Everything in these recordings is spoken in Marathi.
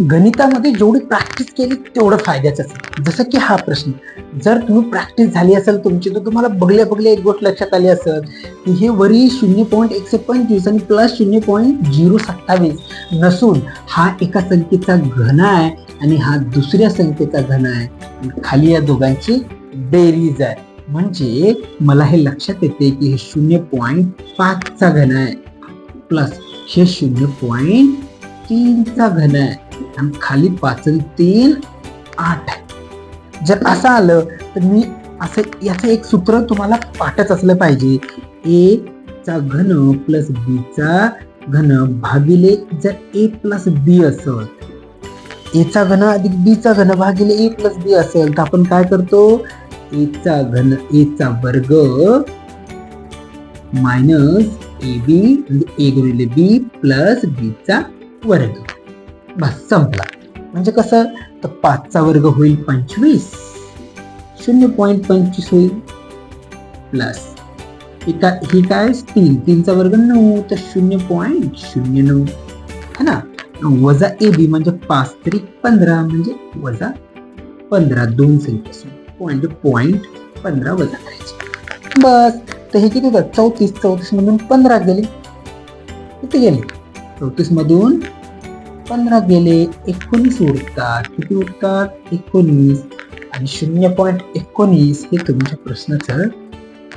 गणितामध्ये जेवढी प्रॅक्टिस केली तेवढं फायद्याचं आहे. जसं की हा प्रश्न, जर तुम्ही प्रॅक्टिस झाली असेल तुमची, तर तुम्हाला बघल्या बघल्या एक गोष्ट लक्षात आली असेल की हे वरी 0.125 आणि प्लस 0.027 नसून हा एका संख्येचा घन आहे आणि हा दुसऱ्या संख्येचा घन आहे आणि खाली या दोघांची बेरीज आहे. म्हणजे मला हे लक्षात येते की हे 0.5 चा घन आहे प्लस हे 0.3 चा घन आहे आणि खाली 5 आणि 3 8. जर असं आलं तर मी असं याचं एक सूत्र तुम्हाला पाठच असलं पाहिजे. ए चा घन प्लस बी चा घन भागिले, जर ए प्लस बी असेल, ए चा घन अधिक बी चा घन भागिले ए प्लस बी असेल, तर आपण काय करतो, ए चा घन ए चा वर्ग मायनस ए बी म्हणजे ए गुणिले बी प्लस बी चा वर्ग. बस संपला. म्हणजे कसं, तर 5 चा वर्ग होईल 25, 0.25 होईल प्लस ही काय 3 चा वर्ग 9, तर 0.09 है ना, वजा ए बी म्हणजे 5 तरी 15 म्हणजे वजा 15, दोन संख्या पॉइंट 15 वजा करायचे. बस. तर हे किती होतात, 34 मधून 15 गेले, किती गेले, 34 मधून 15 गेले, 19 उरतात. किती उरतात, 19 आणि 0.19 हे तुमच्या प्रश्नाचं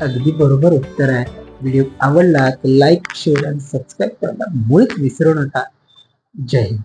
अगदी बरोबर उत्तर आहे. व्हिडिओ आवडला तर लाईक, शेअर आणि सबस्क्राईब करायला मुळीच विसरू नका. जय हिंद.